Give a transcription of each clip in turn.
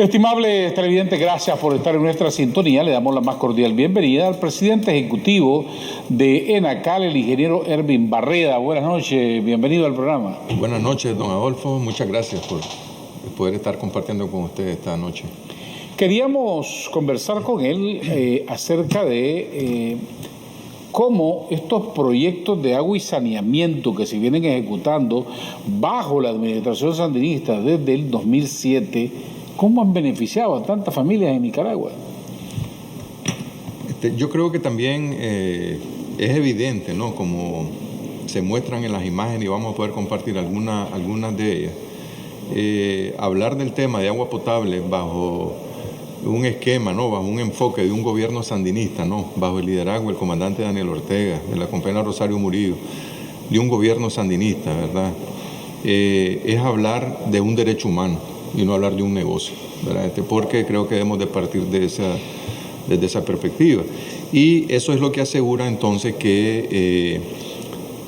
Estimable televidente, gracias por estar en nuestra sintonía. Le damos la más cordial bienvenida al presidente ejecutivo de ENACAL, el ingeniero Ervin Barreda. Buenas noches, bienvenido al programa. Buenas noches, don Adolfo. Muchas gracias por poder estar compartiendo con usted esta noche. Queríamos conversar con él acerca de cómo estos proyectos de agua y saneamiento que se vienen ejecutando bajo la administración sandinista desde el 2007, ¿cómo han beneficiado a tantas familias en Nicaragua? Yo creo que también es evidente, ¿no? Como se muestran en las imágenes y vamos a poder compartir algunas de ellas. Hablar del tema de agua potable bajo un esquema, ¿no? Bajo un enfoque de un gobierno sandinista, ¿no? Bajo el liderazgo del comandante Daniel Ortega, de la compañera Rosario Murillo, de un gobierno sandinista, ¿verdad? Es hablar de un derecho humano y no hablar de un negocio, ¿verdad? Porque creo que debemos de partir desde esa perspectiva. Y eso es lo que asegura entonces que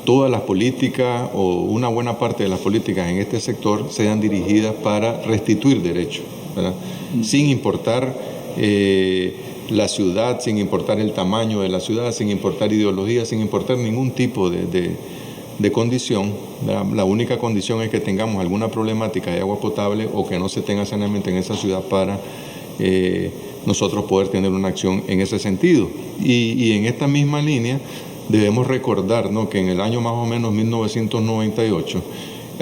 todas las políticas o una buena parte de las políticas en este sector sean dirigidas para restituir derechos, ¿verdad? Sin importar la ciudad, sin importar el tamaño de la ciudad, sin importar ideología, sin importar ningún tipo de condición, ¿verdad? La única condición es que tengamos alguna problemática de agua potable o que no se tenga saneamiento en esa ciudad para nosotros poder tener una acción en ese sentido. Y en esta misma línea debemos recordar, ¿no?, que en el año más o menos 1998,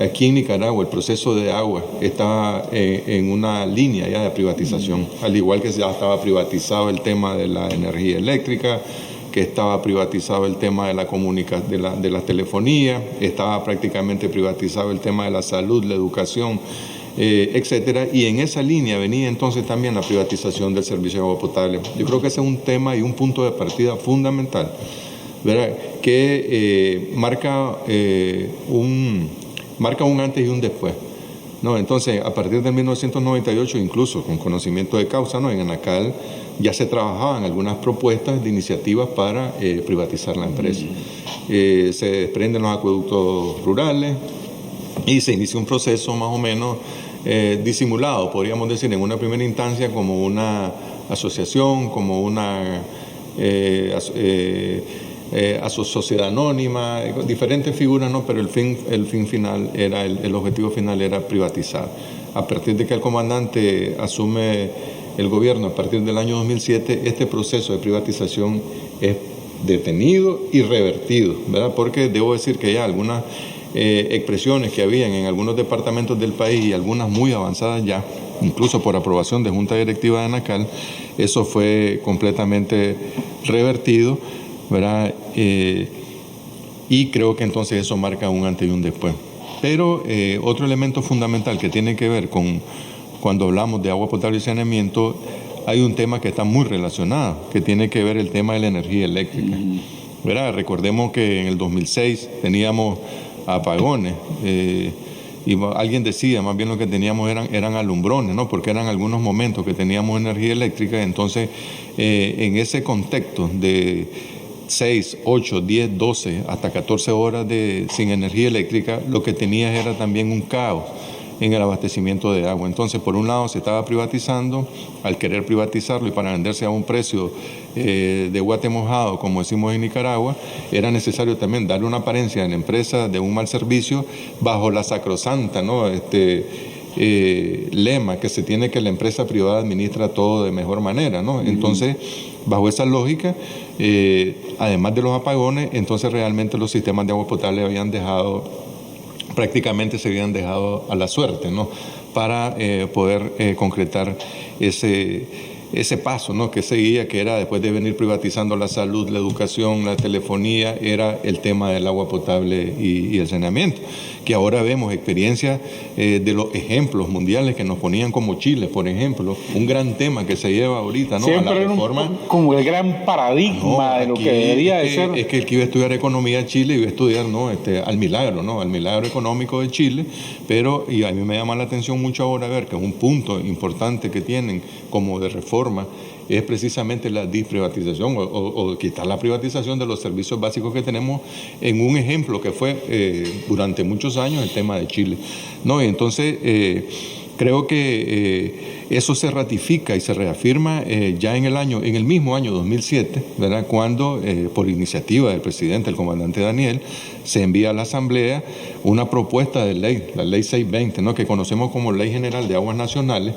aquí en Nicaragua el proceso de agua estaba en una línea ya de privatización, al igual que ya estaba privatizado el tema de la energía eléctrica, que estaba privatizado el tema de de la telefonía, estaba prácticamente privatizado el tema de la salud, la educación, etcétera, y en esa línea venía entonces también la privatización del servicio de agua potable. Yo creo que ese es un tema y un punto de partida fundamental, ¿verdad?, que marca un antes y un después, ¿no? Entonces, a partir de 1998, incluso con conocimiento de causa, ¿no?, en ENACAL ya se trabajaban algunas propuestas de iniciativas para privatizar la empresa. Se desprenden los acueductos rurales y se inicia un proceso más o menos disimulado, podríamos decir, en una primera instancia como una asociación, como una sociedad anónima, diferentes figuras, ¿no? Pero el fin final era, el objetivo final era privatizar. A partir de que el comandante asume el gobierno, a partir del año 2007, este proceso de privatización es detenido y revertido, ¿verdad? Porque debo decir que ya algunas expresiones que habían en algunos departamentos del país y algunas muy avanzadas ya, incluso por aprobación de Junta Directiva de ENACAL, eso fue completamente revertido, ¿verdad? Y creo que entonces eso marca un antes y un después. Pero otro elemento fundamental que tiene que ver con cuando hablamos de agua potable y saneamiento, hay un tema que está muy relacionado, que tiene que ver el tema de la energía eléctrica, ¿verdad? Recordemos que en el 2006 teníamos apagones y alguien decía, más bien lo que teníamos eran alumbrones, ¿no? Porque eran algunos momentos que teníamos energía eléctrica. Entonces, en ese contexto de 6, 8, 10, 12, hasta 14 horas sin energía eléctrica, lo que tenías era también un caos en el abastecimiento de agua. Entonces, por un lado se estaba privatizando, al querer privatizarlo y para venderse a un precio de guate mojado, como decimos en Nicaragua, era necesario también darle una apariencia a la empresa de un mal servicio bajo la sacrosanta, ¿no?, lema que se tiene, que la empresa privada administra todo de mejor manera, ¿no? Entonces, bajo esa lógica, además de los apagones, entonces realmente los sistemas de agua potable prácticamente se habían dejado a la suerte, ¿no?, para poder concretar ese paso, ¿no?, que seguía, que era después de venir privatizando la salud, la educación, la telefonía, era el tema del agua potable y el saneamiento, que ahora vemos experiencias de los ejemplos mundiales que nos ponían como Chile, por ejemplo, un gran tema que se lleva ahorita, ¿no?, siempre a la reforma. Como el gran paradigma de lo que debería de ser. Es que el que iba a estudiar economía en Chile iba a estudiar, ¿no?, al milagro, ¿no?, al milagro económico de Chile, y a mí me llama la atención mucho ahora ver que es un punto importante que tienen como de reforma es precisamente la desprivatización o quitar la privatización de los servicios básicos que tenemos, en un ejemplo que fue durante muchos años el tema de Chile, ¿no? Y entonces creo que Eso se ratifica y se reafirma ya en el mismo año 2007, ¿verdad? Cuando, por iniciativa del presidente, el comandante Daniel, se envía a la Asamblea una propuesta de ley, la Ley 620, ¿no? Que conocemos como Ley General de Aguas Nacionales,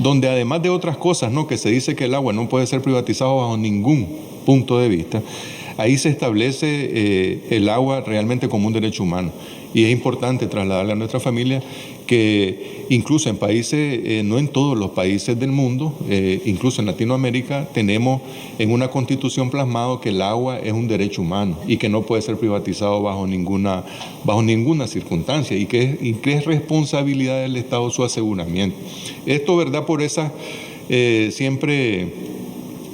donde además de otras cosas, ¿no? Que se dice que el agua no puede ser privatizado bajo ningún punto de vista, ahí se establece el agua realmente como un derecho humano. Y es importante trasladarle a nuestra familia que incluso en países, no en todos los países del mundo, incluso en Latinoamérica, tenemos en una constitución plasmado que el agua es un derecho humano y que no puede ser privatizado bajo ninguna circunstancia y que es responsabilidad del Estado su aseguramiento. Esto, ¿verdad? Por esas siempre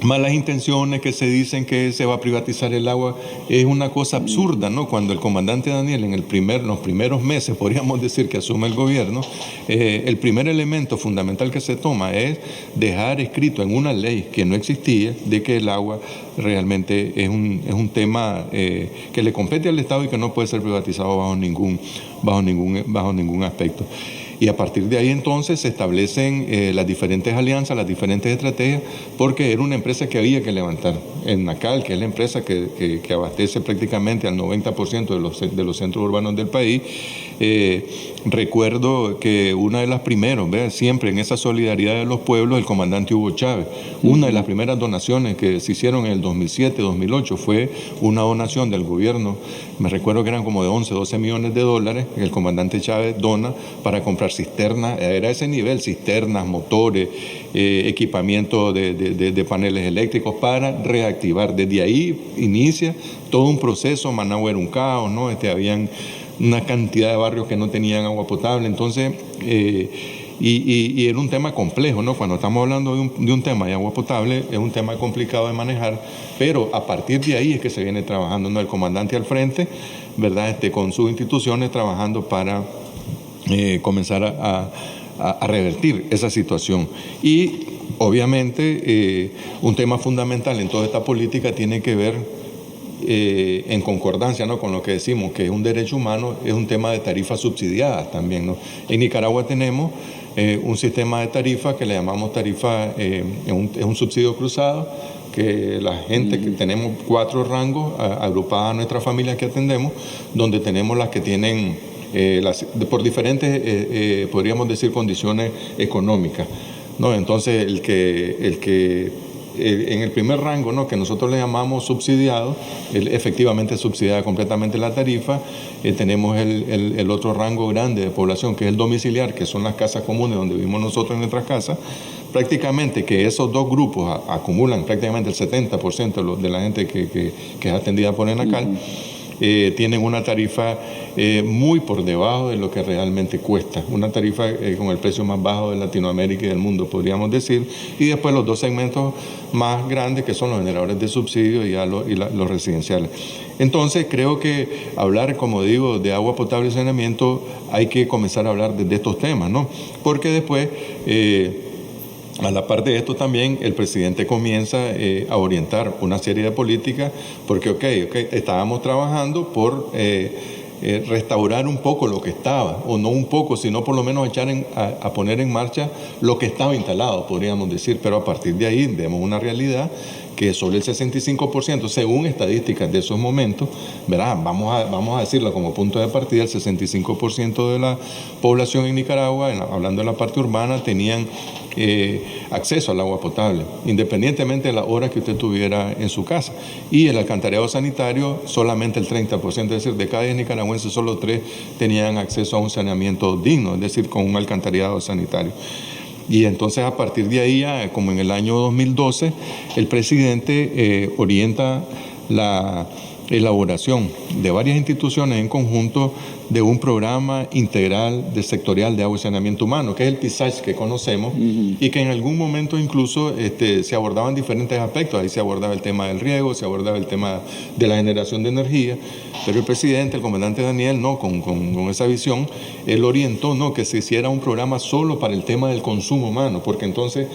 malas intenciones que se dicen que se va a privatizar el agua, es una cosa absurda, ¿no? Cuando el comandante Daniel en los primeros meses, podríamos decir, que asume el gobierno, el primer elemento fundamental que se toma es dejar escrito en una ley que no existía de que el agua realmente es un tema que le compete al Estado y que no puede ser privatizado bajo ningún aspecto. Y a partir de ahí entonces se establecen las diferentes alianzas, las diferentes estrategias, porque era una empresa que había que levantar. En Nacal, que es la empresa que abastece prácticamente al 90% de los centros urbanos del país, recuerdo que una de las primeras, siempre en esa solidaridad de los pueblos, el comandante Hugo Chávez, una de las primeras donaciones que se hicieron en el 2007-2008 fue una donación del gobierno, me recuerdo que eran como de 11-12 millones de dólares, que el comandante Chávez dona para comprar cisternas, era ese nivel, cisternas, motores, equipamiento de paneles eléctricos para reactivar. Desde ahí inicia todo un proceso. Managua era un caos, ¿no? Habían una cantidad de barrios que no tenían agua potable, entonces, y era un tema complejo, ¿no? Cuando estamos hablando de un tema de agua potable, es un tema complicado de manejar, pero a partir de ahí es que se viene trabajando, ¿no? El comandante al frente, ¿verdad? Con sus instituciones trabajando para comenzar a revertir esa situación. Y obviamente un tema fundamental en toda esta política tiene que ver en concordancia, ¿no? Con lo que decimos que es un derecho humano, es un tema de tarifas subsidiadas también, ¿no? En Nicaragua tenemos un sistema de tarifas que le llamamos tarifa, es un subsidio cruzado, que la gente que tenemos 4 rangos agrupadas a nuestra familia que atendemos, donde tenemos las que tienen por diferentes, podríamos decir, condiciones económicas, ¿no? Entonces, el que en el primer rango, ¿no? Que nosotros le llamamos subsidiado, efectivamente subsidiada completamente la tarifa. Tenemos el otro rango grande de población, que es el domiciliar, que son las casas comunes donde vivimos nosotros en nuestras casas. Prácticamente que esos dos grupos acumulan prácticamente el 70% de la gente que es atendida por Enacal. Tienen una tarifa muy por debajo de lo que realmente cuesta, una tarifa con el precio más bajo de Latinoamérica y del mundo, podríamos decir, y después los 2 segmentos más grandes, que son los generadores de subsidios y los residenciales. Entonces creo que hablar, como digo, de agua potable y saneamiento, hay que comenzar a hablar de estos temas, ¿no? Porque después a la par de esto también el presidente comienza a orientar una serie de políticas, porque estábamos trabajando por restaurar un poco lo que estaba, o no un poco, sino por lo menos echar a poner en marcha lo que estaba instalado, podríamos decir, pero a partir de ahí vemos una realidad que sobre el 65%, según estadísticas de esos momentos, ¿verdad? Vamos a decirlo como punto de partida, el 65% de la población en Nicaragua, hablando de la parte urbana, tenían acceso al agua potable, independientemente de la hora que usted tuviera en su casa. Y el alcantarillado sanitario, solamente el 30%, es decir, de cada 10 nicaragüenses, solo 3 tenían acceso a un saneamiento digno, es decir, con un alcantarillado sanitario. Y entonces a partir de ahí, como en el año 2012, el presidente orienta la elaboración de varias instituciones en conjunto de un programa integral de sectorial de agua y saneamiento humano, que es el PISACH que conocemos, y que en algún momento incluso se abordaban diferentes aspectos. Ahí se abordaba el tema del riego, se abordaba el tema de la generación de energía, pero el presidente, el comandante Daniel, no, con esa visión, él orientó, no, que se hiciera un programa solo para el tema del consumo humano, porque entonces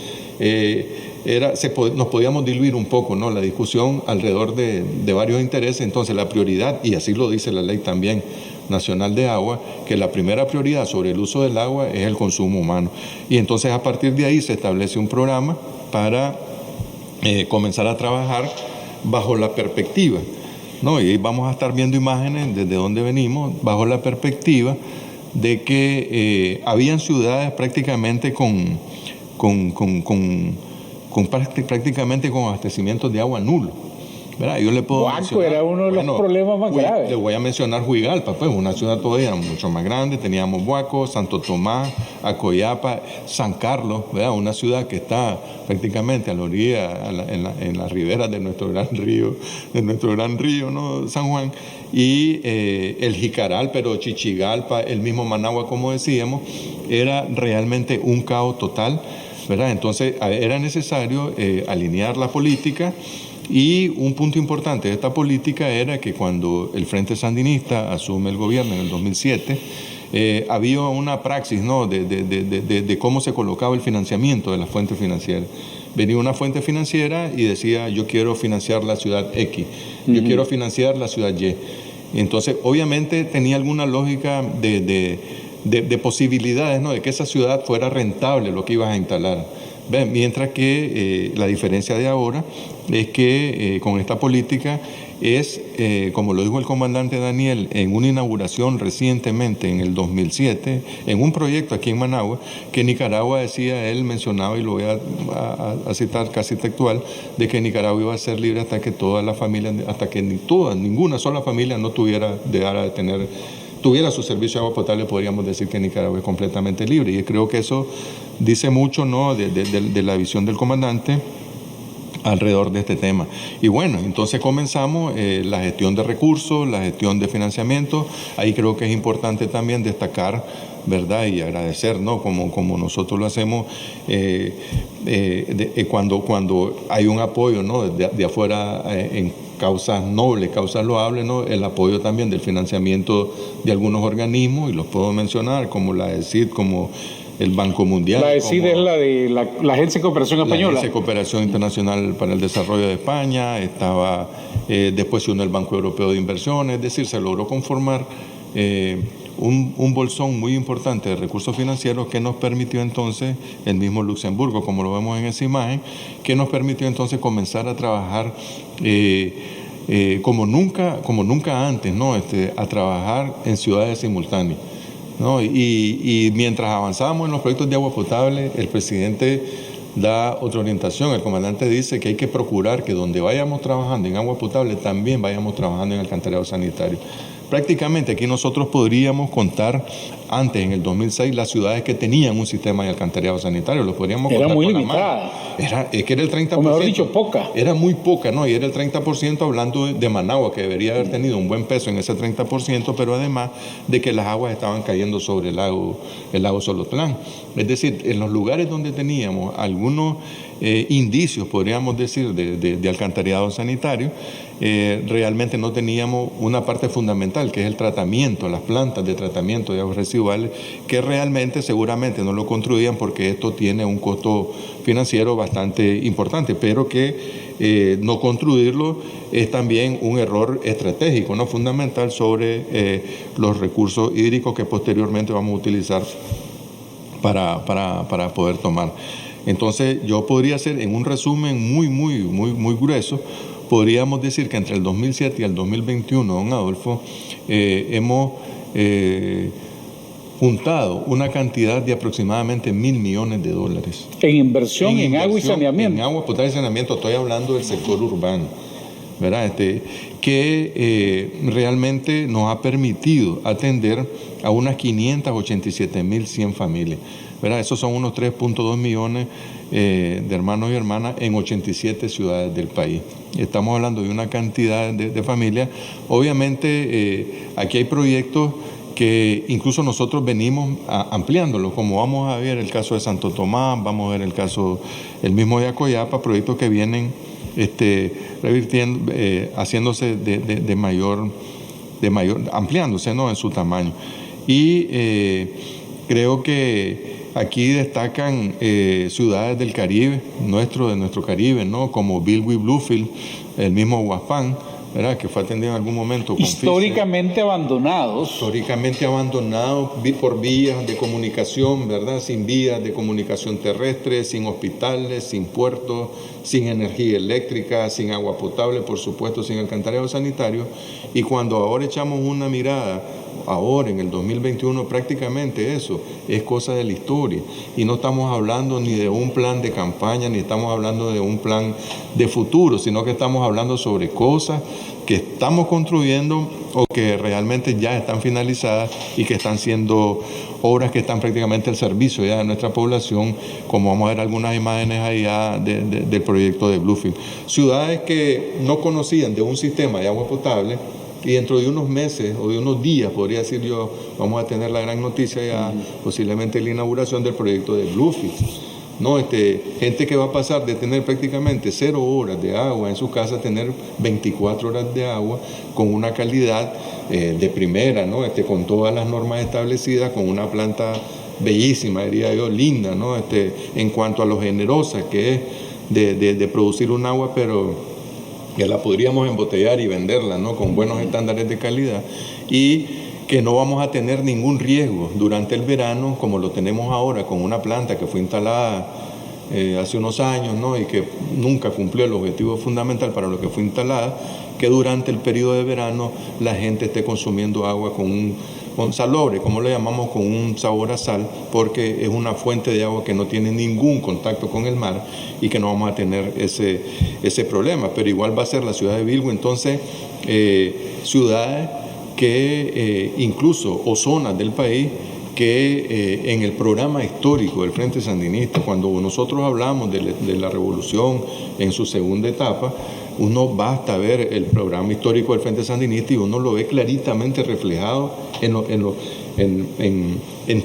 nos podíamos diluir un poco, ¿no? La discusión alrededor de varios intereses. Entonces la prioridad, y así lo dice la ley también, Nacional de Agua, que la primera prioridad sobre el uso del agua es el consumo humano. Y entonces a partir de ahí se establece un programa para comenzar a trabajar bajo la perspectiva, ¿no? Y vamos a estar viendo imágenes desde donde venimos, bajo la perspectiva de que habían ciudades prácticamente prácticamente con abastecimientos de agua nulo, ¿verdad? Yo le puedo Huaco era uno de los problemas más graves. Le voy a mencionar Huigalpa, pues una ciudad todavía mucho más grande. Teníamos Huaco, Santo Tomás, Acoyapa, San Carlos, ¿verdad? Una ciudad que está prácticamente a la orilla, en las riberas de nuestro gran río, ¿no? San Juan, y el Jicaral, pero Chichigalpa, el mismo Managua, como decíamos, era realmente un caos total, ¿verdad? Entonces era necesario alinear la política. Y un punto importante de esta política era que cuando el Frente Sandinista asume el gobierno en el 2007, había una praxis, ¿no?, de cómo se colocaba el financiamiento de las fuentes financieras. Venía una fuente financiera y decía, yo quiero financiar la ciudad X, yo quiero financiar la ciudad Y. Entonces, obviamente tenía alguna lógica de posibilidades, ¿no?, de que esa ciudad fuera rentable lo que ibas a instalar. Mientras que la diferencia de ahora es que con esta política es, como lo dijo el comandante Daniel en una inauguración recientemente en el 2007, en un proyecto aquí en Managua, que Nicaragua decía, él mencionaba, y lo voy a citar casi textual, de que Nicaragua iba a ser libre hasta que todas las familias, hasta que ninguna sola familia no dejara de tuviera su servicio de agua potable. Podríamos decir que Nicaragua es completamente libre, y creo que eso dice mucho, ¿no?, de la visión del comandante alrededor de este tema. Y bueno, entonces comenzamos la gestión de recursos, la gestión de financiamiento. Ahí creo que es importante también destacar, ¿verdad?, y agradecer, ¿no?, como nosotros lo hacemos cuando hay un apoyo, ¿no?, de afuera en causas nobles, causas loables, ¿no?, el apoyo también del financiamiento de algunos organismos, y los puedo mencionar, como la ECID, como el Banco Mundial. La ECID es la de la Agencia de Cooperación Española. La Agencia de Cooperación Internacional para el Desarrollo de España, estaba después se unió el Banco Europeo de Inversiones, es decir, se logró conformar un bolsón muy importante de recursos financieros que nos permitió entonces, el mismo Luxemburgo, como lo vemos en esa imagen, que nos permitió entonces comenzar a trabajar como nunca antes, ¿no?, a trabajar en ciudades simultáneas, ¿no? Y mientras avanzábamos en los proyectos de agua potable, el presidente da otra orientación. El comandante dice que hay que procurar que donde vayamos trabajando en agua potable también vayamos trabajando en alcantarillado sanitario. Prácticamente aquí nosotros podríamos contar antes, en el 2006, las ciudades que tenían un sistema de alcantarillado sanitario. Lo podríamos contar. Era muy limitada. Es que era el 30%. O mejor dicho, poca. Era muy poca, ¿no? Y era el 30% hablando de Managua, que debería haber tenido un buen peso en ese 30%, pero además de que las aguas estaban cayendo sobre el lago Solotlán. Es decir, en los lugares donde teníamos algunos indicios, podríamos decir, de alcantarillado sanitario, realmente no teníamos una parte fundamental, que es el tratamiento, las plantas de tratamiento de aguas residuales, que realmente seguramente no lo construían porque esto tiene un costo financiero bastante importante, pero que no construirlo es también un error estratégico, no fundamental, sobre los recursos hídricos que posteriormente vamos a utilizar para poder tomar. Entonces yo podría hacer, en un resumen muy grueso, podríamos decir que entre el 2007 y el 2021, don Adolfo, hemos juntado una cantidad de aproximadamente $1.000 millones. En inversión en agua y saneamiento. En agua potable y saneamiento, estoy hablando del sector urbano, ¿verdad? Que realmente nos ha permitido atender a unas 587.100 familias, ¿verdad? Esos son unos 3.2 millones de hermanos y hermanas en 87 ciudades del país. Estamos hablando de una cantidad de familias. Obviamente aquí hay proyectos que incluso nosotros venimos ampliándolos, como vamos a ver el caso de Santo Tomás, vamos a ver el mismo de Acoyapa, proyectos que vienen revirtiendo, haciéndose de mayor, ampliándose, ¿no?, en su tamaño. Y creo que aquí destacan ciudades del Caribe, de nuestro Caribe, ¿no?, como Bilwi, Bluefield, el mismo Huaspán, ¿verdad?, que fue atendido en algún momento con históricamente abandonados. Históricamente abandonados por vías de comunicación, ¿verdad?, sin vías de comunicación terrestre, sin hospitales, sin puertos, sin energía eléctrica, sin agua potable, por supuesto, sin alcantarillado sanitario. Y cuando ahora echamos una mirada, ahora en el 2021, prácticamente eso es cosa de la historia. Y no estamos hablando ni de un plan de campaña, ni estamos hablando de un plan de futuro, sino que estamos hablando sobre cosas que estamos construyendo o que realmente ya están finalizadas y que están siendo obras que están prácticamente al servicio ya de nuestra población, como vamos a ver algunas imágenes allá del proyecto de Bluefield. Ciudades que no conocían de un sistema de agua potable, y dentro de unos meses o de unos días, podría decir yo, vamos a tener la gran noticia ya, posiblemente la inauguración del proyecto de Bluefield. No, gente que va a pasar de tener prácticamente 0 horas de agua en su casa a tener 24 horas de agua con una calidad de primera, ¿no? Con todas las normas establecidas, con una planta bellísima, diría yo, linda, ¿no? En cuanto a lo generosa que es de producir un agua, pero que la podríamos embotellar y venderla, ¿no?, con buenos estándares de calidad, y que no vamos a tener ningún riesgo durante el verano, como lo tenemos ahora con una planta que fue instalada hace unos años, ¿no?, y que nunca cumplió el objetivo fundamental para lo que fue instalada, que durante el periodo de verano la gente esté consumiendo agua con salobre, como le llamamos, con un sabor a sal, porque es una fuente de agua que no tiene ningún contacto con el mar y que no vamos a tener ese problema. Pero igual va a ser la ciudad de Bilwi, entonces ciudades que incluso, o zonas del país, que en el programa histórico del Frente Sandinista, cuando nosotros hablamos de la revolución en su segunda etapa, uno basta ver el programa histórico del Frente Sandinista y uno lo ve claritamente reflejado en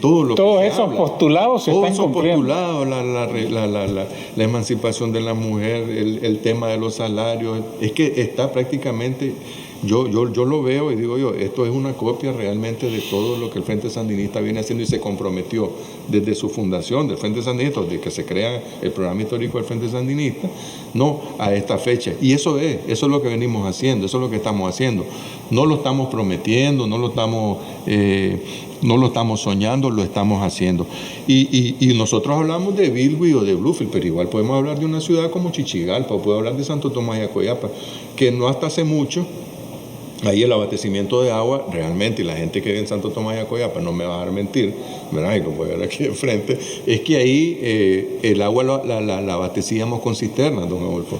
todo lo todos que esos postulados se están cumpliendo. Todos esos postulados, la emancipación de la mujer, el tema de los salarios, es que está prácticamente... Yo lo veo y digo yo, esto es una copia realmente de todo lo que el Frente Sandinista viene haciendo y se comprometió desde su fundación del Frente Sandinista, desde que se crea el programa histórico del Frente Sandinista, no a esta fecha. Y eso es lo que venimos haciendo, eso es lo que estamos haciendo. No lo estamos prometiendo, no lo estamos soñando, lo estamos haciendo. Y nosotros hablamos de Bilwi o de Bluefield, pero igual podemos hablar de una ciudad como Chichigalpa, o puedo hablar de Santo Tomás y Acoyapa, que no hasta hace mucho... Ahí el abastecimiento de agua, realmente, y la gente que vive en Santo Tomás y Acoyapa no me va a dejar mentir, ¿verdad?, y lo voy a ver aquí de frente, es que ahí el agua la abastecíamos con cisternas, don Adolfo.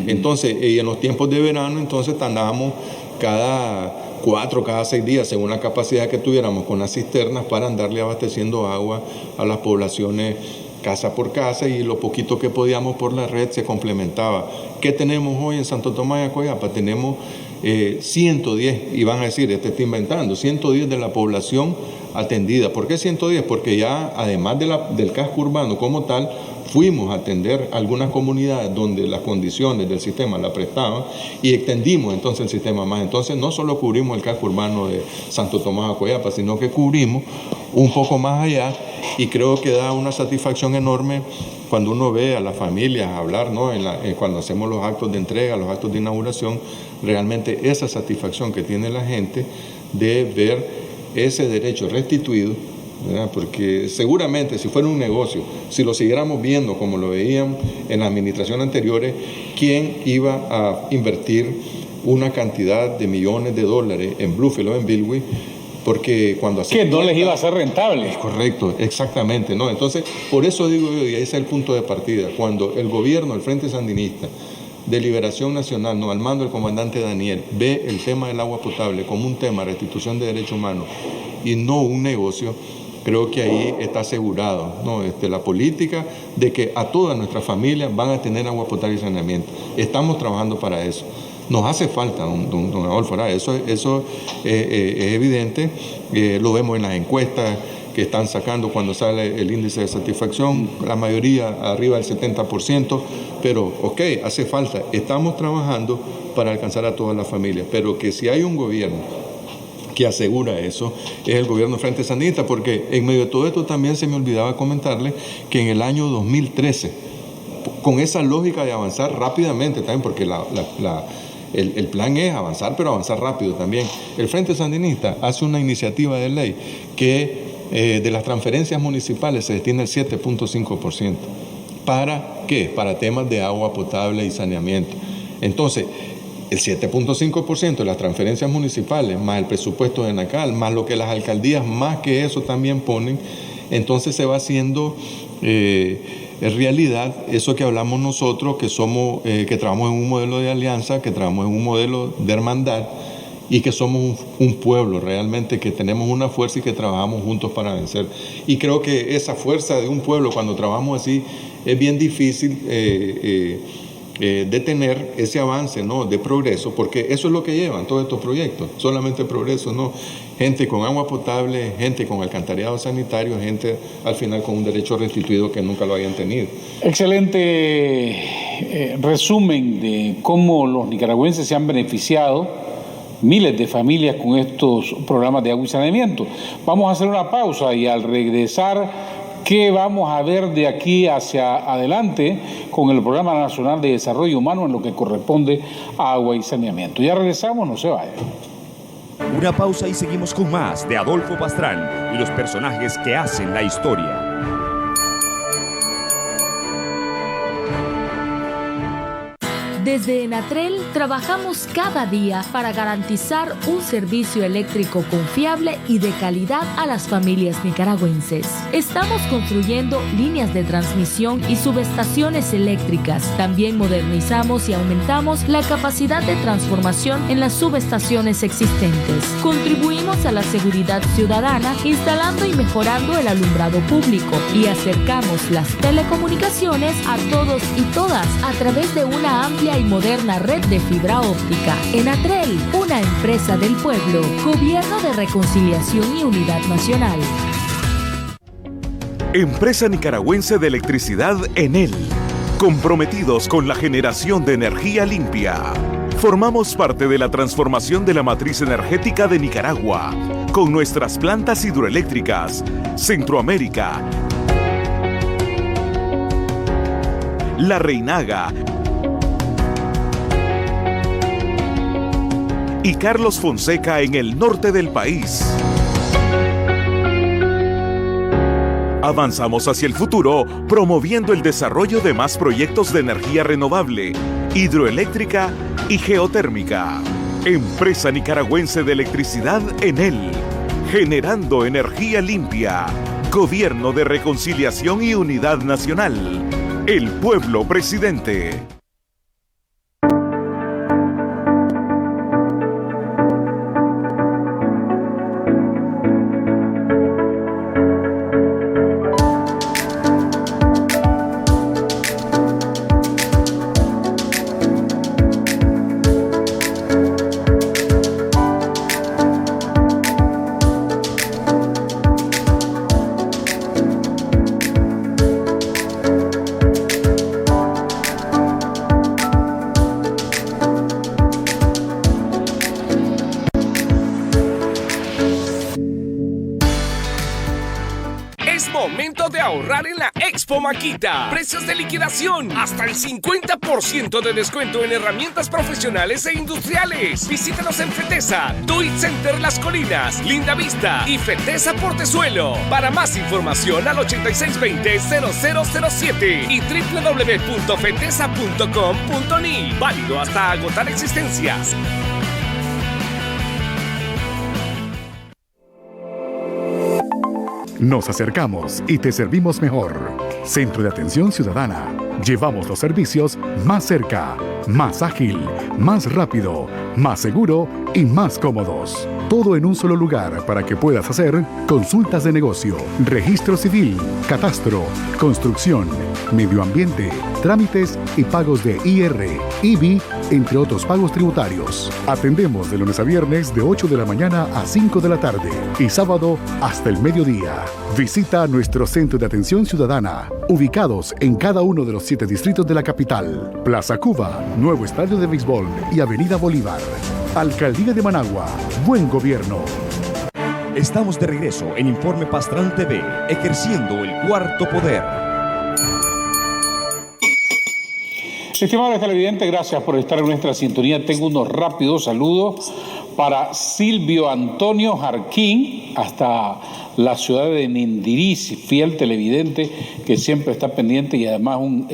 Entonces, y en los tiempos de verano, entonces andábamos cada 4, cada 6 días, según la capacidad que tuviéramos con las cisternas, para andarle abasteciendo agua a las poblaciones casa por casa, y lo poquito que podíamos por la red se complementaba. ¿Qué tenemos hoy en Santo Tomás y Acoyapa? Tenemos 110, y van a decir, está inventando, 110 de la población atendida. ¿Por qué 110? Porque ya, además del casco urbano como tal, fuimos a atender algunas comunidades donde las condiciones del sistema la prestaban y extendimos entonces el sistema más. Entonces no solo cubrimos el casco urbano de Santo Tomás Acoyapa, sino que cubrimos un poco más allá, y creo que da una satisfacción enorme cuando uno ve a las familias hablar, ¿no?, cuando hacemos los actos de entrega, los actos de inauguración, realmente esa satisfacción que tiene la gente de ver ese derecho restituido, ¿verdad? Porque seguramente si fuera un negocio, si lo siguiéramos viendo como lo veían en la administración anteriores, ¿quién iba a invertir una cantidad de millones de dólares en Bluefield o en Bilwi? Porque cuando que no les iba a ser rentable. Es correcto, exactamente, ¿no? Entonces, por eso digo yo, y ese es el punto de partida, cuando el gobierno, el Frente Sandinista de Liberación Nacional, no, al mando del comandante Daniel, ve el tema del agua potable como un tema de restitución de derechos humanos y no un negocio, creo que ahí está asegurado, ¿no?, la política de que a todas nuestras familias van a tener agua potable y saneamiento. Estamos trabajando para eso. Nos hace falta, don Adolfo, eso es evidente, lo vemos en las encuestas que están sacando cuando sale el índice de satisfacción, la mayoría arriba del 70%, pero ok, hace falta, estamos trabajando para alcanzar a todas las familias, pero que si hay un gobierno que asegura eso, es el gobierno Frente Sandinista, porque en medio de todo esto también se me olvidaba comentarle que en el año 2013, con esa lógica de avanzar rápidamente también, porque El plan es avanzar, pero avanzar rápido también. El Frente Sandinista hace una iniciativa de ley que de las transferencias municipales se destina el 7.5%. ¿Para qué? Para temas de agua potable y saneamiento. Entonces, el 7.5% de las transferencias municipales, más el presupuesto de Nacal, más lo que las alcaldías, más que eso también ponen, entonces se va haciendo realidad eso que hablamos nosotros, que somos, que trabajamos en un modelo de alianza, que trabajamos en un modelo de hermandad y que somos un pueblo realmente, que tenemos una fuerza y que trabajamos juntos para vencer. Y creo que esa fuerza de un pueblo, cuando trabajamos así, es bien difícil detener ese avance, ¿no?, de progreso, porque eso es lo que llevan todos estos proyectos, solamente progreso, ¿no? Gente con agua potable, gente con alcantarillado sanitario, gente al final con un derecho restituido que nunca lo habían tenido. Excelente resumen de cómo los nicaragüenses se han beneficiado, miles de familias, con estos programas de agua y saneamiento. Vamos a hacer una pausa y al regresar, ¿qué vamos a ver de aquí hacia adelante con el Programa Nacional de Desarrollo Humano en lo que corresponde a agua y saneamiento? Ya regresamos, no se vayan. Una pausa y seguimos con más de Adolfo Pastrán y los personajes que hacen la historia. Desde Enatrel trabajamos cada día para garantizar un servicio eléctrico confiable y de calidad a las familias nicaragüenses. Estamos construyendo líneas de transmisión y subestaciones eléctricas. También modernizamos y aumentamos la capacidad de transformación en las subestaciones existentes. Contribuimos a la seguridad ciudadana instalando y mejorando el alumbrado público y acercamos las telecomunicaciones a todos y todas a través de una amplia y moderna red de fibra óptica. Enatrel, una empresa del pueblo, Gobierno de Reconciliación y Unidad Nacional. Empresa Nicaragüense de Electricidad Enel, comprometidos con la generación de energía limpia. Formamos parte de la transformación de la matriz energética de Nicaragua, con nuestras plantas hidroeléctricas, Centroamérica, La Reinaga y Carlos Fonseca en el norte del país. Avanzamos hacia el futuro promoviendo el desarrollo de más proyectos de energía renovable, hidroeléctrica y geotérmica. Empresa Nicaragüense de Electricidad Enel, generando energía limpia. Gobierno de Reconciliación y Unidad Nacional. El pueblo presidente. En la Expo Maquita, precios de liquidación, hasta el 50% de descuento en herramientas profesionales e industriales. Visítanos en Fetesa, Do-It Center Las Colinas, Linda Vista y Fetesa Portezuelo. Para más información al 8620-0007 y www.fetesa.com.ni. Válido hasta agotar existencias. Nos acercamos y te servimos mejor. Centro de Atención Ciudadana. Llevamos los servicios más cerca, más ágil, más rápido, más seguro y más cómodos. Todo en un solo lugar para que puedas hacer consultas de negocio, registro civil, catastro, construcción, medio ambiente, trámites y pagos de IR, IBI, entre otros pagos tributarios. Atendemos de lunes a viernes de 8 de la mañana a 5 de la tarde y sábado hasta el mediodía. Visita nuestro Centro de Atención Ciudadana, ubicados en cada uno de los 7 distritos de la capital. Plaza Cuba, nuevo estadio de béisbol y Avenida Bolívar. Alcaldía de Managua, buen gobierno. Estamos de regreso en Informe Pastrán TV, ejerciendo el cuarto poder. Estimados televidentes, gracias por estar en nuestra sintonía. Tengo unos rápidos saludos para Silvio Antonio Jarquín, hasta la ciudad de Nindiris, fiel televidente que siempre está pendiente y además un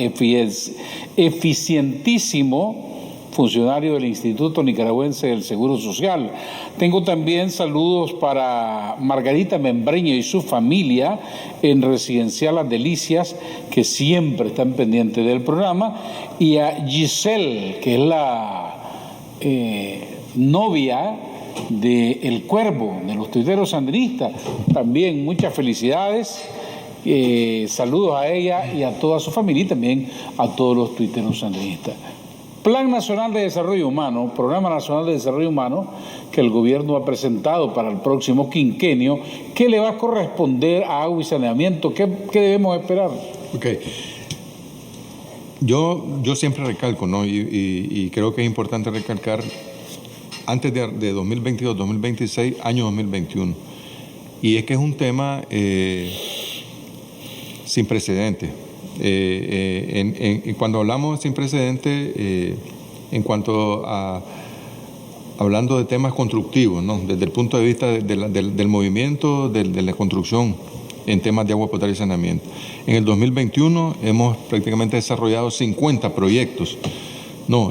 eficientísimo funcionario del Instituto Nicaragüense del Seguro Social. Tengo también saludos para Margarita Membreño y su familia en Residencial Las Delicias, que siempre están pendientes del programa, y a Giselle, que es la novia de El Cuervo, de los tuiteros sandinistas. También muchas felicidades. Saludos a ella y a toda su familia y también a todos los tuiteros sandinistas. Plan Nacional de Desarrollo Humano, Programa Nacional de Desarrollo Humano, que el gobierno ha presentado para el próximo quinquenio. ¿Qué le va a corresponder a Agua y Saneamiento? ¿Qué debemos esperar? Ok. Yo siempre recalco, ¿no? Y creo que es importante recalcar, antes de 2022-2026, año 2021. Y es que es un tema sin precedentes. Cuando hablamos sin precedentes, en cuanto a hablando de temas constructivos, ¿no? Desde el punto de vista del movimiento de la construcción en temas de agua potable y saneamiento. En el 2021 hemos prácticamente desarrollado 50 proyectos,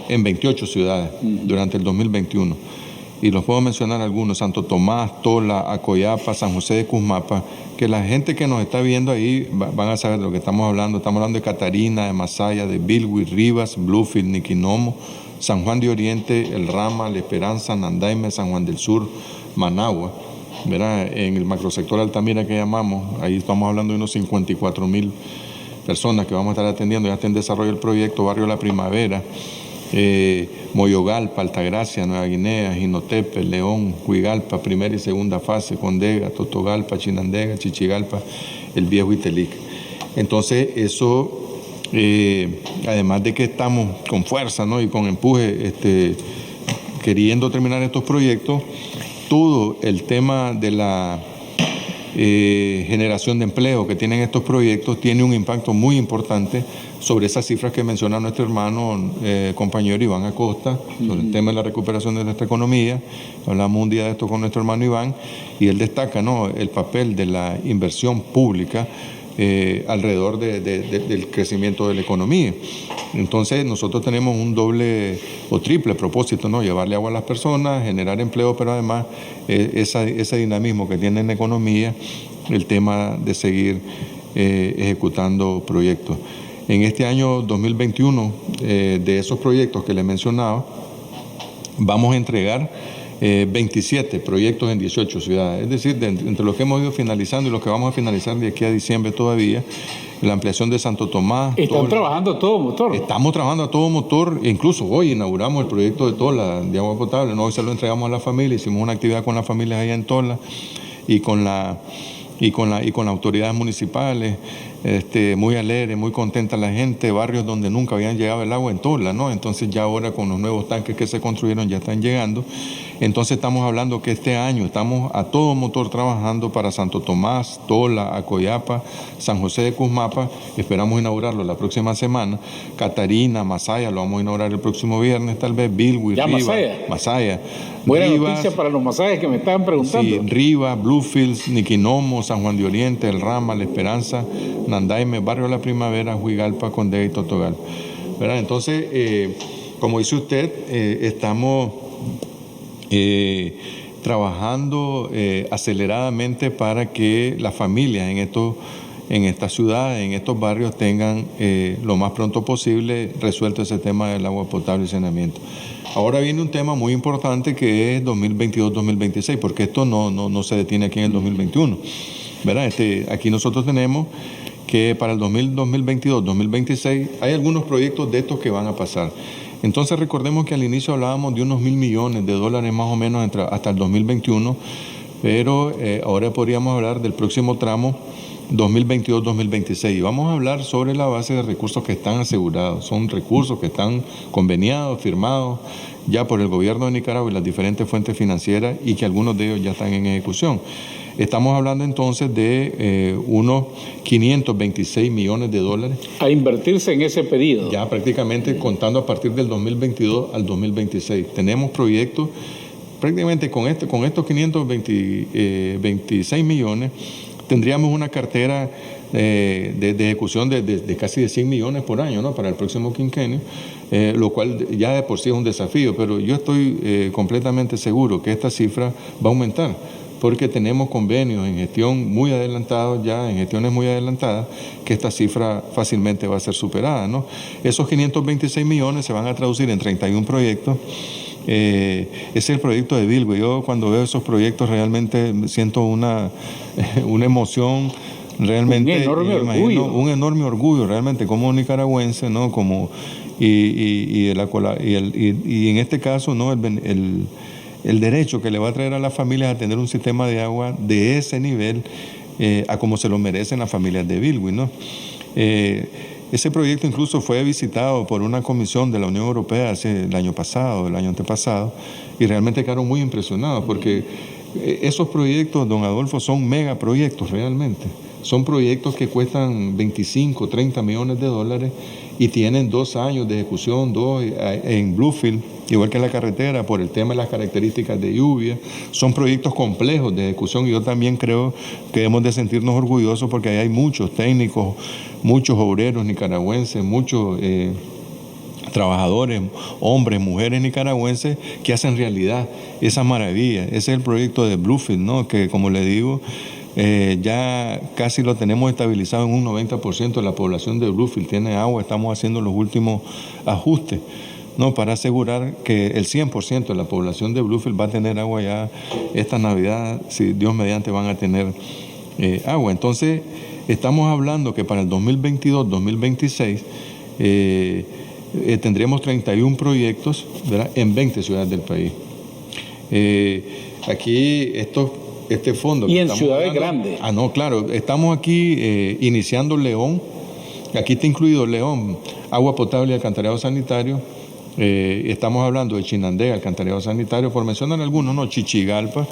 en 28 ciudades durante el 2021. Y los puedo mencionar algunos: Santo Tomás, Tola, Acoyapa, San José de Cusmapa, que la gente que nos está viendo ahí van a saber de lo que estamos hablando. Estamos hablando de Catarina, de Masaya, de Bilwi, Rivas, Bluefield, Niquinomo, San Juan de Oriente, El Rama, La Esperanza, Nandaime, San Juan del Sur, Managua, ¿verdad? En el macrosector Altamira que llamamos, ahí estamos hablando de unos 54,000 personas que vamos a estar atendiendo. Ya está en desarrollo el proyecto Barrio La Primavera, Moyogalpa, Altagracia, Nueva Guinea, Jinotepe, León, Huigalpa, primera y segunda fase, Condega, Totogalpa, Chinandega, Chichigalpa, el Viejo Itelic. Entonces eso, además de que estamos con fuerza, ¿no? Y con empuje queriendo terminar estos proyectos, todo el tema de la generación de empleo que tienen estos proyectos tiene un impacto muy importante sobre esas cifras que menciona nuestro hermano compañero Iván Acosta, sobre el tema de la recuperación de nuestra economía. Hablamos un día de esto con nuestro hermano Iván y él destaca, ¿no?, el papel de la inversión pública alrededor del crecimiento de la economía. Entonces nosotros tenemos un doble o triple propósito, ¿no? Llevarle agua a las personas, generar empleo, pero además ese dinamismo que tiene en la economía, el tema de seguir ejecutando proyectos. En este año 2021, de esos proyectos que les mencionaba, vamos a entregar 27 proyectos en 18 ciudades. Es decir, entre los que hemos ido finalizando y los que vamos a finalizar de aquí a diciembre todavía, la ampliación de Santo Tomás. ¿Están trabajando a todo motor? Estamos trabajando a todo motor. Incluso hoy inauguramos el proyecto de Tola, de agua potable. Hoy se lo entregamos a la familia. Hicimos una actividad con las familias allá en Tola y con las autoridades municipales. Muy alegre, muy contenta la gente, barrios donde nunca habían llegado el agua en Tola, ¿no? Entonces ya ahora con los nuevos tanques que se construyeron ya están llegando. Entonces estamos hablando que este año estamos a todo motor trabajando para Santo Tomás, Tola, Acoyapa, San José de Cusmapa. Esperamos inaugurarlo la próxima semana. Catarina, Masaya, lo vamos a inaugurar el próximo viernes tal vez. Bilwi, Rivas, Masaya. Buena noticia para los masayas que me estaban preguntando. Sí, Rivas, Bluefields, Niquinomo, San Juan de Oriente, El Rama, La Esperanza, Nandaime, Barrio La Primavera, Huigalpa, Condega y Totogalpa, ¿verdad? Entonces, como dice usted, estamos trabajando aceleradamente para que las familias en estas ciudades, en estos barrios, tengan lo más pronto posible resuelto ese tema del agua potable y saneamiento. Ahora viene un tema muy importante que es 2022-2026, porque esto no se detiene aquí en el 2021, ¿verdad? Aquí nosotros tenemos que para el 2022-2026 hay algunos proyectos de estos que van a pasar. Entonces recordemos que al inicio hablábamos de unos $1,000 millones más o menos hasta el 2021, pero ahora podríamos hablar del próximo tramo 2022-2026. Y vamos a hablar sobre la base de recursos que están asegurados. Son recursos que están conveniados, firmados ya por el gobierno de Nicaragua y las diferentes fuentes financieras y que algunos de ellos ya están en ejecución. Estamos hablando entonces de unos 526 millones de dólares. A invertirse en ese periodo. Ya prácticamente contando a partir del 2022 al 2026. Tenemos proyectos prácticamente con estos 526 millones, tendríamos una cartera de ejecución de casi de 100 millones por año, ¿no?, para el próximo quinquenio, lo cual ya de por sí es un desafío, pero yo estoy completamente seguro que esta cifra va a aumentar, porque tenemos convenios en gestión muy adelantados ya, en gestiones muy adelantadas, que esta cifra fácilmente va a ser superada, ¿no? Esos 526 millones se van a traducir en 31 proyectos. Es el proyecto de Bilwi. Yo cuando veo esos proyectos realmente siento una emoción, realmente un enorme orgullo realmente como nicaragüense, ¿no? Y en este caso, ¿no?, el derecho que le va a traer a las familias a tener un sistema de agua de ese nivel, a como se lo merecen las familias de Bilwi, ¿no? Ese proyecto incluso fue visitado por una comisión de la Unión Europea el año antepasado, y realmente quedaron muy impresionados porque esos proyectos, don Adolfo, son megaproyectos realmente. Son proyectos que cuestan 25, 30 millones de dólares y tienen 2 años de ejecución, 2 en Bluefield, igual que en la carretera, por el tema de las características de lluvia. Son proyectos complejos de ejecución y yo también creo que debemos de sentirnos orgullosos porque ahí hay muchos técnicos, muchos obreros nicaragüenses, muchos trabajadores, hombres, mujeres nicaragüenses que hacen realidad esa maravilla. Ese es el proyecto de Bluefield, ¿no?, que como le digo, ya casi lo tenemos estabilizado en un 90% de la población de Bluefield tiene agua. Estamos haciendo los últimos ajustes, ¿no?, para asegurar que el 100% de la población de Bluefield va a tener agua ya esta Navidad, si Dios mediante van a tener agua. Entonces, estamos hablando que para el 2022-2026 tendremos 31 proyectos, ¿verdad?, en 20 ciudades del país. Aquí este fondo... Y en ciudades grandes. No, claro. Estamos aquí iniciando León. Aquí está incluido León, agua potable y alcantarillado sanitario. Estamos hablando de Chinandega, alcantarillado sanitario, por mencionar algunos, ¿no? Chichigalpa,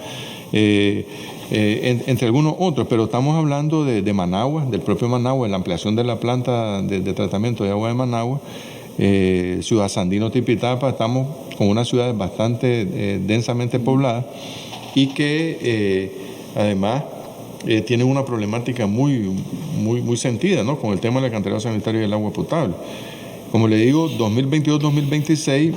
entre algunos otros. Pero estamos hablando de Managua, del propio Managua, la ampliación de la planta de tratamiento de agua de Managua. Ciudad Sandino, Tipitapa. Estamos con una ciudad bastante densamente poblada y que además tienen una problemática muy sentida, ¿no?, con el tema del alcantarillado sanitario y el agua potable. Como le digo, 2022-2026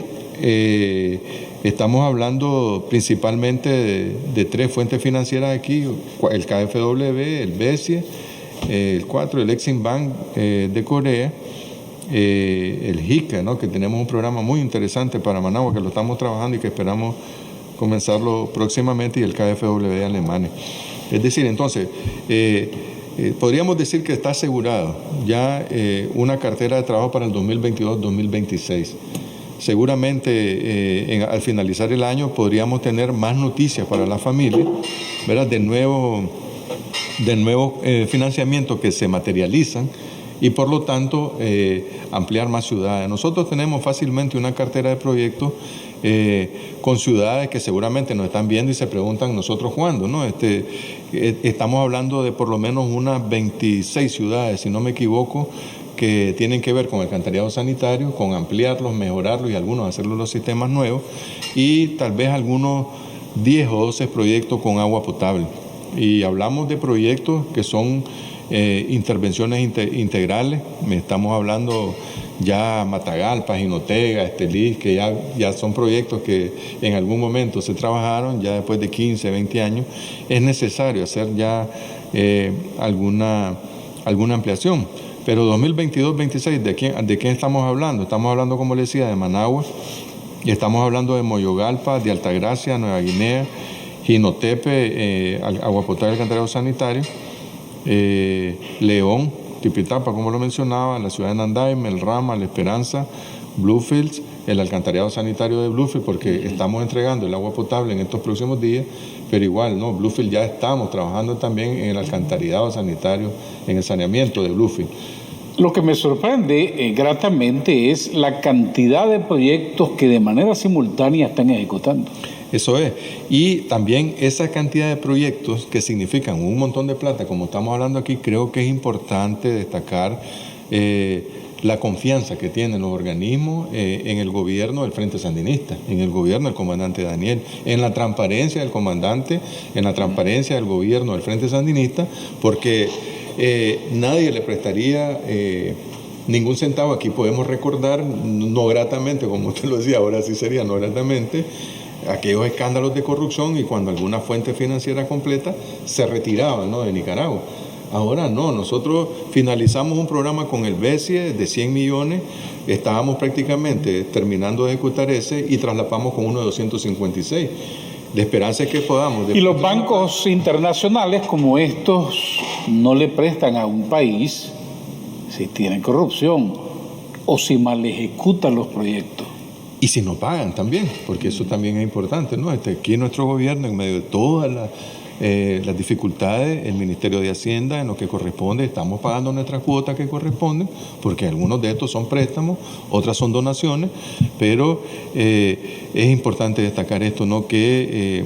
estamos hablando principalmente de 3 fuentes financieras aquí: el KfW, el BESIE, el 4, el Exim Bank de Corea, el JICA, ¿no?, que tenemos un programa muy interesante para Managua que lo estamos trabajando y que esperamos comenzarlo próximamente, y el KfW de Alemania. Es decir, entonces, podríamos decir que está asegurado ya una cartera de trabajo para el 2022-2026. Seguramente al finalizar el año podríamos tener más noticias para la familia, ¿verdad?, de nuevos financiamientos que se materializan y por lo tanto ampliar más ciudades. Nosotros tenemos fácilmente una cartera de proyectos con ciudades que seguramente nos están viendo y se preguntan nosotros cuándo, ¿no? Estamos hablando de por lo menos unas 26 ciudades, si no me equivoco, que tienen que ver con el alcantarillado sanitario, con ampliarlos, mejorarlos y algunos hacerlos los sistemas nuevos, y tal vez algunos 10 o 12 proyectos con agua potable. Y hablamos de proyectos que son intervenciones integrales. Estamos hablando ya Matagalpa, Jinotega, Estelí, que ya son proyectos que en algún momento se trabajaron, ya después de 15, 20 años, es necesario hacer ya alguna ampliación. Pero 2022-26, ¿de quién estamos hablando? Estamos hablando, como le decía, de Managua, y estamos hablando de Moyogalpa, de Altagracia, Nueva Guinea, Jinotepe, agua potable y alcantarillado sanitario, León, Tipitapa, como lo mencionaba, la ciudad de Nandaime, El Rama, La Esperanza, Bluefields, el alcantarillado sanitario de Bluefield, porque estamos entregando el agua potable en estos próximos días, pero igual, ¿no? Bluefield ya estamos trabajando también en el alcantarillado sanitario, en el saneamiento de Bluefield. Lo que me sorprende gratamente es la cantidad de proyectos que de manera simultánea están ejecutando. Eso es. Y también esa cantidad de proyectos que significan un montón de plata, como estamos hablando aquí, creo que es importante destacar la confianza que tienen los organismos en el gobierno del Frente Sandinista, en el gobierno del comandante Daniel, en la transparencia del comandante, en la transparencia del gobierno del Frente Sandinista, porque nadie le prestaría ningún centavo. Aquí podemos recordar, no gratamente, como usted lo decía, ahora sí sería no gratamente, aquellos escándalos de corrupción y cuando alguna fuente financiera completa se retiraban, ¿no?, de Nicaragua. Ahora no, nosotros finalizamos un programa con el BESIE de 100 millones, estábamos prácticamente terminando de ejecutar ese y traslapamos con uno de 256. La esperanza es que podamos... Y los bancos internacionales como estos no le prestan a un país si tienen corrupción o si mal ejecutan los proyectos. Y si no pagan también, porque eso también es importante, ¿no? Aquí nuestro gobierno, en medio de todas las dificultades, el Ministerio de Hacienda, en lo que corresponde, estamos pagando nuestras cuotas que corresponden, porque algunos de estos son préstamos, otras son donaciones, pero es importante destacar esto, ¿no?, que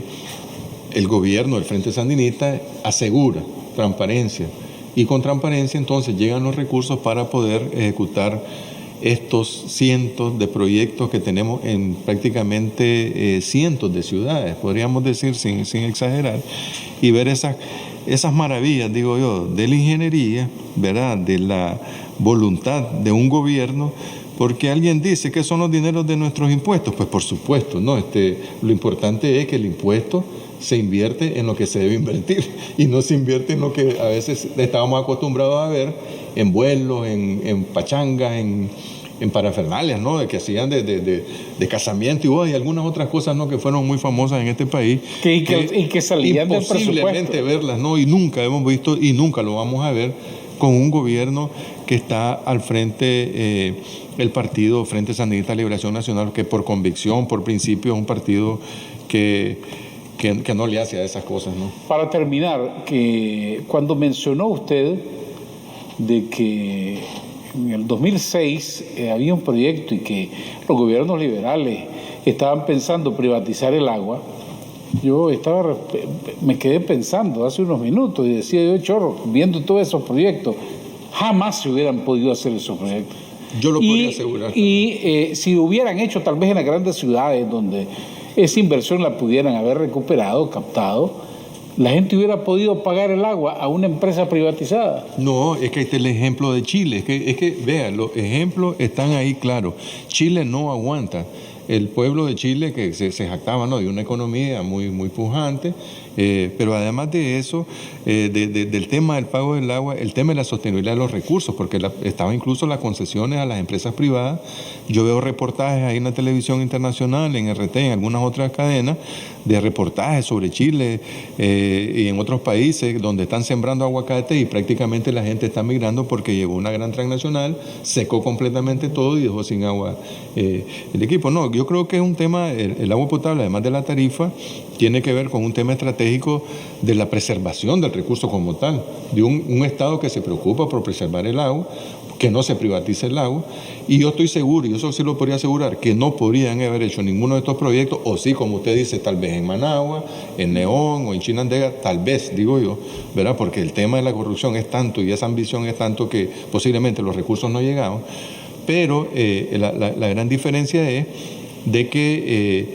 el gobierno del Frente Sandinista asegura transparencia, y con transparencia entonces llegan los recursos para poder ejecutar estos cientos de proyectos que tenemos en prácticamente cientos de ciudades, podríamos decir sin exagerar, y ver esas maravillas, digo yo, de la ingeniería, ¿verdad?, de la voluntad de un gobierno, porque alguien dice que son los dineros de nuestros impuestos. Pues por supuesto, ¿no? Lo importante es que el impuesto se invierte en lo que se debe invertir y no se invierte en lo que a veces estábamos acostumbrados a ver en vuelos, en pachangas, en parafernalias, ¿no?, de que hacían de casamiento y algunas otras cosas, ¿no?, que fueron muy famosas en este país. Y que salían del presupuesto. Imposiblemente verlas, ¿no? Y nunca hemos visto y nunca lo vamos a ver con un gobierno que está al frente, el partido Frente Sandinista de Liberación Nacional, que por convicción, por principio, es un partido que no le hace a esas cosas, ¿no? Para terminar, que cuando mencionó usted de que en el 2006 había un proyecto y que los gobiernos liberales estaban pensando privatizar el agua, yo me quedé pensando hace unos minutos y decía yo, chorro, viendo todos esos proyectos, jamás se hubieran podido hacer esos proyectos. Yo lo podría asegurar. Y si lo hubieran hecho tal vez en las grandes ciudades donde esa inversión la pudieran haber recuperado, captado, la gente hubiera podido pagar el agua a una empresa privatizada. No, es que este es el ejemplo de Chile. Es que vean, los ejemplos están ahí claros. Chile no aguanta. El pueblo de Chile, que se jactaba, ¿no?, de una economía muy, muy pujante, pero además de eso, del tema del pago del agua, el tema de la sostenibilidad de los recursos, porque estaban incluso las concesiones a las empresas privadas. Yo veo reportajes ahí en la televisión internacional, en RT, en algunas otras cadenas, de reportajes sobre Chile y en otros países donde están sembrando aguacate y prácticamente la gente está migrando porque llegó una gran transnacional, secó completamente todo y dejó sin agua el equipo. No, yo creo que es un tema, el agua potable, además de la tarifa, tiene que ver con un tema estratégico de la preservación del recurso como tal, de un Estado que se preocupa por preservar el agua, que no se privatice el agua, y yo estoy seguro, y eso sí lo podría asegurar, que no podrían haber hecho ninguno de estos proyectos, o sí, como usted dice, tal vez en Managua, en León o en Chinandega, tal vez, digo yo, ¿verdad? Porque el tema de la corrupción es tanto y esa ambición es tanto que posiblemente los recursos no llegaban, pero la gran diferencia es de que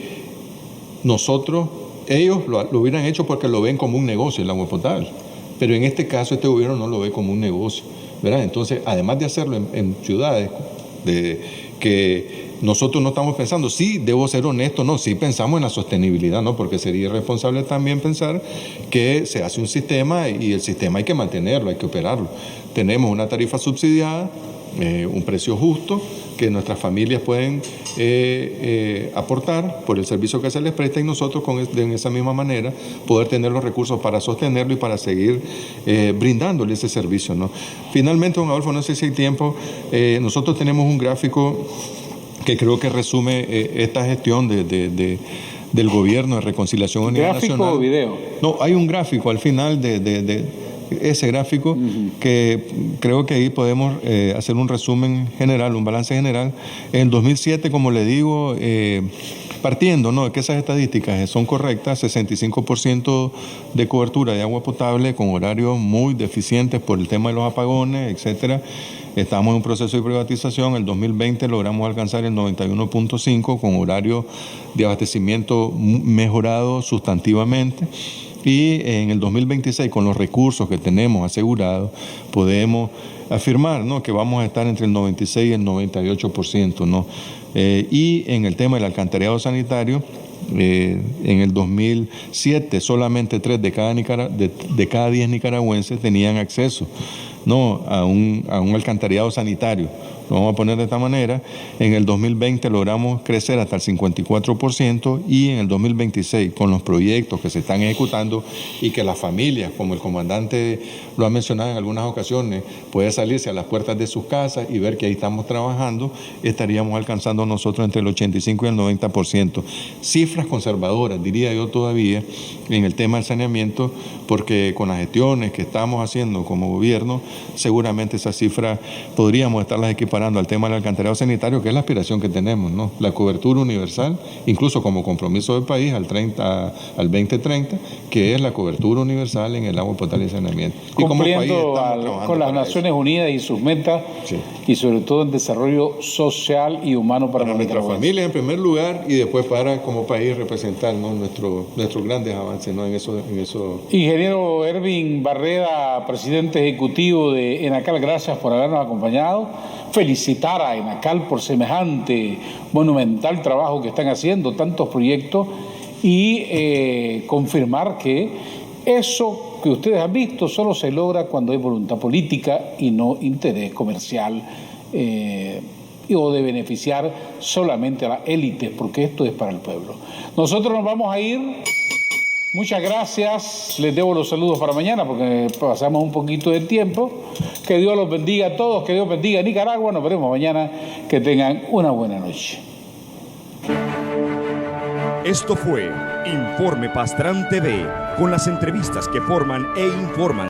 ellos lo hubieran hecho porque lo ven como un negocio, el agua potable, pero en este caso este gobierno no lo ve como un negocio, ¿verdad? Entonces, además de hacerlo en ciudades que nosotros no estamos pensando, sí, debo ser honesto, no, sí pensamos en la sostenibilidad, ¿no? Porque sería irresponsable también pensar que se hace un sistema y el sistema hay que mantenerlo, hay que operarlo. Tenemos una tarifa subsidiada, un precio justo que nuestras familias pueden aportar por el servicio que se les presta y nosotros de esa misma manera poder tener los recursos para sostenerlo y para seguir brindándole ese servicio, ¿no? Finalmente, don Adolfo, no sé si hay tiempo, nosotros tenemos un gráfico que creo que resume esta gestión del gobierno de reconciliación a nivel nacional. ¿Gráfico o video? No, hay un gráfico al final de ese gráfico, que creo que ahí podemos hacer un resumen general, un balance general. En 2007, como le digo, partiendo, ¿no?, de que esas estadísticas son correctas, 65% de cobertura de agua potable con horarios muy deficientes por el tema de los apagones, etcétera. Estamos en un proceso de privatización. En el 2020 logramos alcanzar el 91.5 con horarios de abastecimiento mejorado sustantivamente. Y en el 2026, con los recursos que tenemos asegurados, podemos afirmar, ¿no?, que vamos a estar entre el 96 y el 98%, ¿no? Y en el tema del alcantarillado sanitario, en el 2007 solamente 3 de cada 10 nicaragüenses tenían acceso, ¿no?, a un alcantarillado sanitario. Lo vamos a poner de esta manera. En el 2020 logramos crecer hasta el 54% y en el 2026, con los proyectos que se están ejecutando y que las familias, como el comandante lo ha mencionado en algunas ocasiones, puede salirse a las puertas de sus casas y ver que ahí estamos trabajando, estaríamos alcanzando nosotros entre el 85 y el 90%. Cifras conservadoras, diría yo todavía, en el tema del saneamiento, porque con las gestiones que estamos haciendo como gobierno, seguramente esas cifras podríamos estarlas equiparando al tema del alcantarillado sanitario, que es la aspiración que tenemos, ¿no? La cobertura universal, incluso como compromiso del país al 2030, que es la cobertura universal en el agua potable y saneamiento. Cumpliendo con las Naciones Unidas y sus metas, sí, y sobre todo en desarrollo social y humano para nuestra familia en primer lugar y después para como país representar, ¿no?, nuestros grandes avances, ¿no?, en eso. Ingeniero Ervin Barreda, presidente ejecutivo de ENACAL, gracias por habernos acompañado. Felicitar a ENACAL por semejante monumental trabajo que están haciendo, tantos proyectos, y confirmar que eso que ustedes han visto solo se logra cuando hay voluntad política y no interés comercial o de beneficiar solamente a las élites, porque esto es para el pueblo. Nosotros nos vamos a ir. Muchas gracias. Les debo los saludos para mañana porque pasamos un poquito de tiempo. Que Dios los bendiga a todos, que Dios bendiga a Nicaragua. Nos veremos mañana. Que tengan una buena noche. Esto fue Informe Pastrán TV, con las entrevistas que forman e informan.